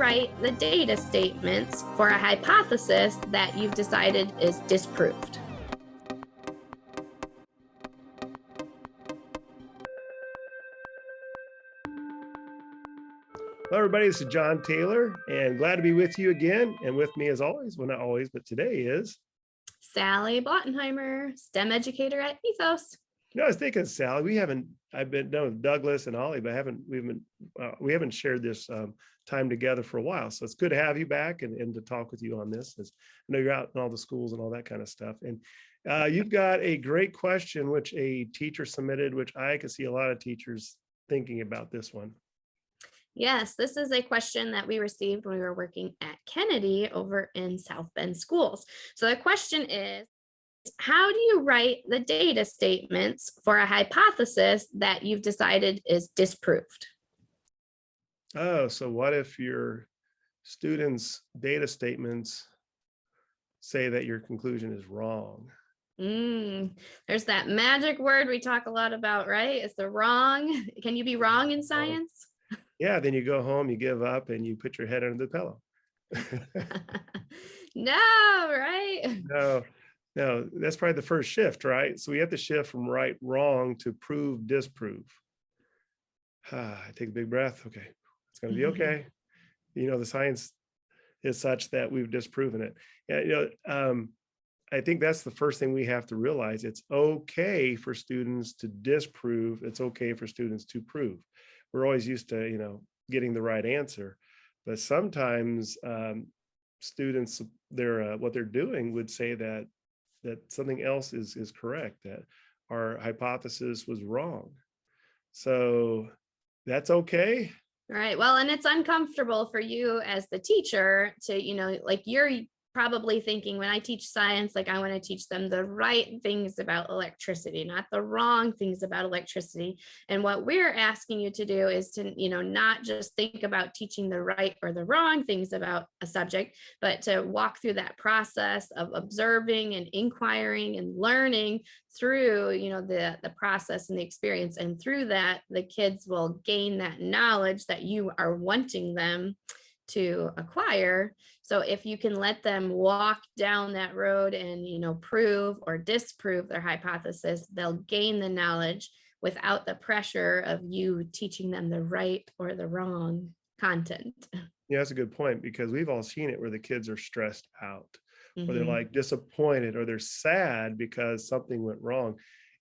write the data statements for a hypothesis that you've decided is disproved? Hello, everybody. This is John Taylor, and glad to be with you again. And with me, as always, well, not always, but today is Sally Bawtinheimer, STEM educator at ETHOS. I was thinking, Sally, I've been done with Douglas and Ollie, but we haven't shared this time together for a while. So it's good to have you back and to talk with you on this. As I know you're out in all the schools and all that kind of stuff. And you've got a great question, which a teacher submitted, which I could see a lot of teachers thinking about this one. Yes, this is a question that we received when we were working at Kennedy over in South Bend schools. So the question is, how do you write the data statements for a hypothesis that you've decided is disproved? Oh, so what if your students' data statements say that your conclusion is wrong? There's that magic word we talk a lot about, right? It's the wrong. Can you be wrong in science? Yeah, then you go home, you give up, and you put your head under the pillow. No, right? No, that's probably the first shift, right? So we have to shift from right, wrong to prove, disprove. I take a big breath. Okay, it's going to be okay. The science is such that we've disproven it. Yeah, I think that's the first thing we have to realize. It's okay for students to disprove. It's okay for students to prove. We're always used to, getting the right answer, but sometimes students, what they're doing would say that something else is correct, that our hypothesis was wrong. So that's okay. Right. Well, and it's uncomfortable for you as the teacher to, like you're probably thinking, when I teach science, like I want to teach them the right things about electricity, not the wrong things about electricity. And what we're asking you to do is to, not just think about teaching the right or the wrong things about a subject, but to walk through that process of observing and inquiring and learning through, the process and the experience. And through that, the kids will gain that knowledge that you are wanting them to acquire. So if you can let them walk down that road and, prove or disprove their hypothesis, they'll gain the knowledge without the pressure of you teaching them the right or the wrong content. Yeah, that's a good point, because we've all seen it where the kids are stressed out, or they're like disappointed, or they're sad because something went wrong.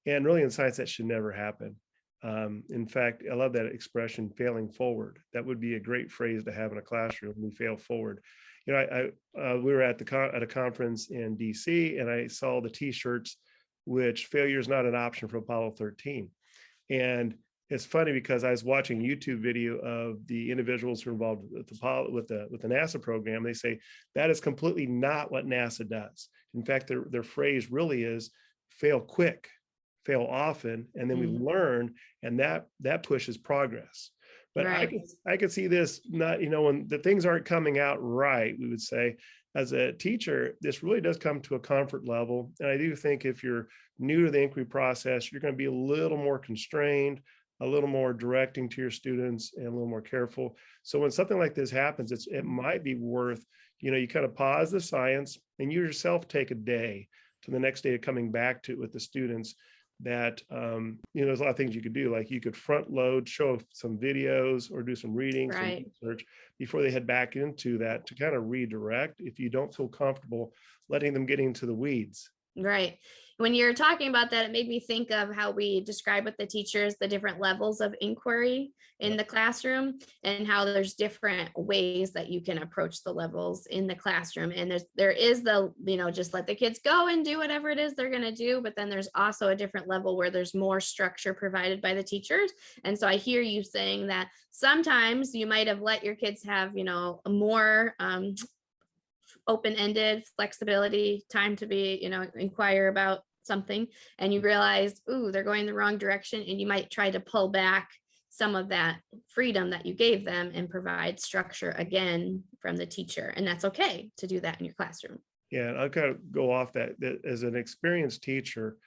And really in science, that should never happen. In fact, I love that expression, failing forward. That would be a great phrase to have in a classroom. We fail forward. We were at a conference in DC, and I saw the T-shirts, which failure is not an option for Apollo 13. And it's funny because I was watching a YouTube video of the individuals who are involved with the NASA program. They say that is completely not what NASA does. In fact, their phrase really is fail quick, fail often, and then we learn, and that pushes progress. But right. I could see this, not, when the things aren't coming out right, we would say, as a teacher, this really does come to a comfort level. And I do think if you're new to the inquiry process, you're going to be a little more constrained, a little more directing to your students, and a little more careful. So when something like this happens, it might be worth, you kind of pause the science and you yourself take a day to the next day of coming back to it with the students. That there's a lot of things you could do, like you could front load, show some videos, or do some reading, some research before they head back into that, to kind of redirect if you don't feel comfortable letting them get into the weeds. Right. When you're talking about that, it made me think of how we describe with the teachers the different levels of inquiry in the classroom, and how there's different ways that you can approach the levels in the classroom. And there is the, just let the kids go and do whatever it is they're going to do. But then there's also a different level where there's more structure provided by the teachers. And so I hear you saying that sometimes you might have let your kids have, a more open-ended flexibility, time to be, inquire about something, and you realize, ooh, they're going the wrong direction, and you might try to pull back some of that freedom that you gave them and provide structure again from the teacher. And that's okay to do that in your classroom. Yeah, and I'll kind of go off that as an experienced teacher,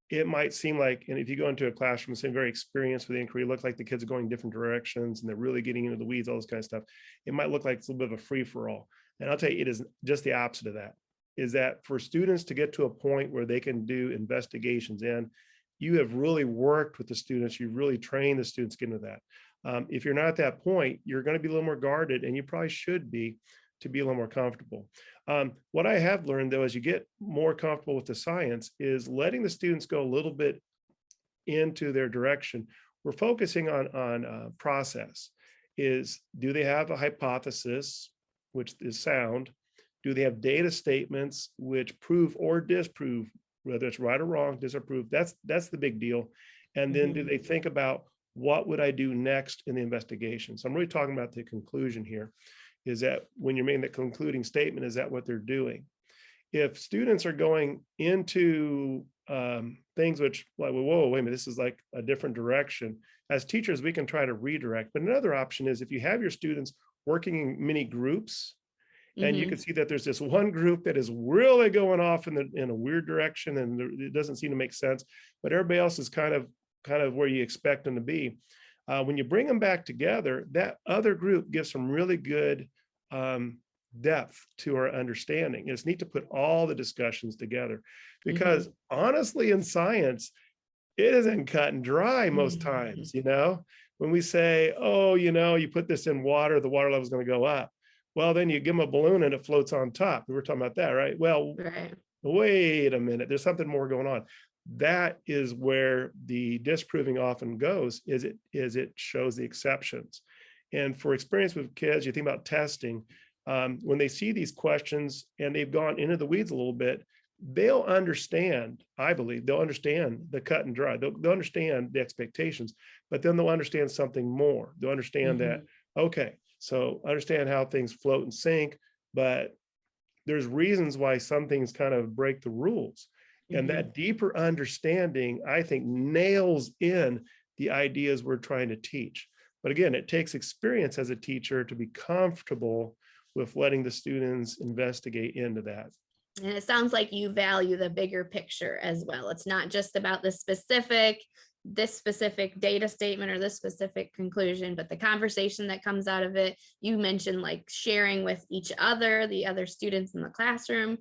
it might seem like, and if you go into a classroom, say very experienced with inquiry, look like the kids are going different directions and they're really getting into the weeds, all this kind of stuff. It might look like it's a little bit of a free for all. And I'll tell you, it is just the opposite of that. Is that for students to get to a point where they can do investigations in, you have really worked with the students, you've really trained the students to get into that. If you're not at that point, you're going to be a little more guarded, and you probably should be, to be a little more comfortable. What I have learned, though, as you get more comfortable with the science, is letting the students go a little bit into their direction. We're focusing on process. Is, do they have a hypothesis, which is sound? Do they have data statements which prove or disprove, whether it's right or wrong, disapprove? That's the big deal. And then do they think about, what would I do next in the investigation? So I'm really talking about the conclusion here. Is that when you're making the concluding statement, is that what they're doing? If students are going into things which, like, whoa, wait a minute, this is like a different direction. As teachers, we can try to redirect. But another option is, if you have your students working in many groups, and you can see that there's this one group that is really going off in a weird direction, and it doesn't seem to make sense, but everybody else is kind of where you expect them to be. When you bring them back together, that other group gives some really good depth to our understanding. It's neat to put all the discussions together, because honestly, in science, it isn't cut and dry most times. When we say, oh, you put this in water, the water level is going to go up. Well, then you give them a balloon and it floats on top. We were talking about that, right? Well, wait a minute, there's something more going on. That is where the disproving often goes, is it shows the exceptions. And for experience with kids, you think about testing, when they see these questions and they've gone into the weeds a little bit, they'll understand, I believe, they'll understand the cut and dry, they'll understand the expectations, but then they'll understand something more. They'll understand that, okay, so understand how things float and sink, but there's reasons why some things kind of break the rules. And that deeper understanding, I think, nails in the ideas we're trying to teach. But again, it takes experience as a teacher to be comfortable with letting the students investigate into that. And it sounds like you value the bigger picture as well. It's not just about this specific data statement or this specific conclusion, but the conversation that comes out of it. You mentioned like sharing with each other, the other students in the classroom.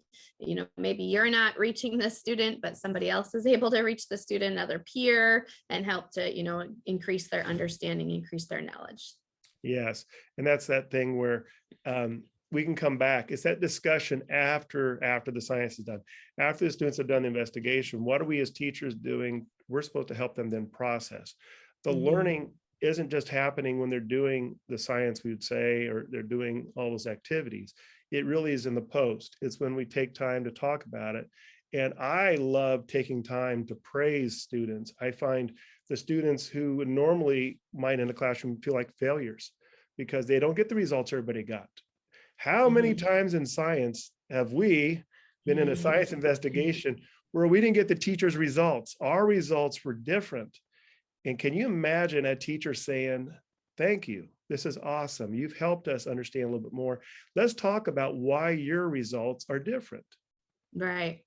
Maybe you're not reaching the student, but somebody else is able to reach the student, another peer, and help to, increase their understanding, increase their knowledge. Yes. And that's that thing where we can come back. It's that discussion after the science is done, after the students have done the investigation. What are we as teachers doing? We're supposed to help them then process. The learning isn't just happening when they're doing the science, we would say, or they're doing all those activities. It really is in the post. It's when we take time to talk about it. And I love taking time to praise students. I find the students who normally might in a classroom feel like failures because they don't get the results everybody got. How many times in science have we been in a science investigation where we didn't get the teacher's results? Our results were different. And can you imagine a teacher saying, thank you, this is awesome. You've helped us understand a little bit more. Let's talk about why your results are different. Right.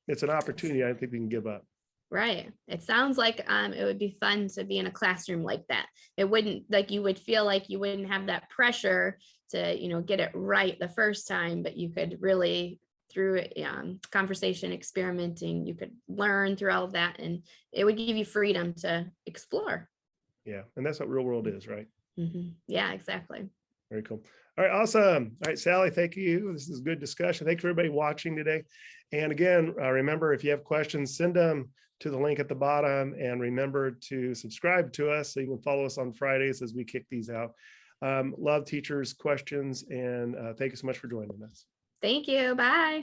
It's an opportunity I don't think we can give up. Right. It sounds like it would be fun to be in a classroom like that. It wouldn't, like, you would feel like you wouldn't have that pressure to, get it right the first time, but you could really, through conversation, experimenting, you could learn through all of that, and it would give you freedom to explore. Yeah. And that's what real world is, right? Yeah, exactly. Very cool. All right, awesome. All right, Sally, thank you. This is a good discussion. Thanks for everybody watching today. And again, remember, if you have questions, send them to the link at the bottom, and remember to subscribe to us so you can follow us on Fridays as we kick these out. Love teachers' questions, and thank you so much for joining us. Thank you. Bye.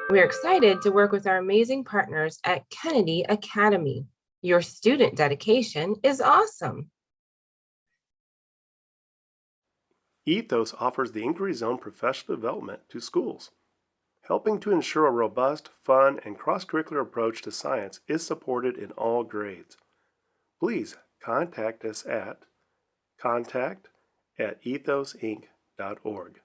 We're excited to work with our amazing partners at Kennedy Academy. Your student dedication is awesome. ETHOS offers the Inquiry Zone professional development to schools. Helping to ensure a robust, fun, and cross-curricular approach to science is supported in all grades. Please contact us at contact@ethosinc.org.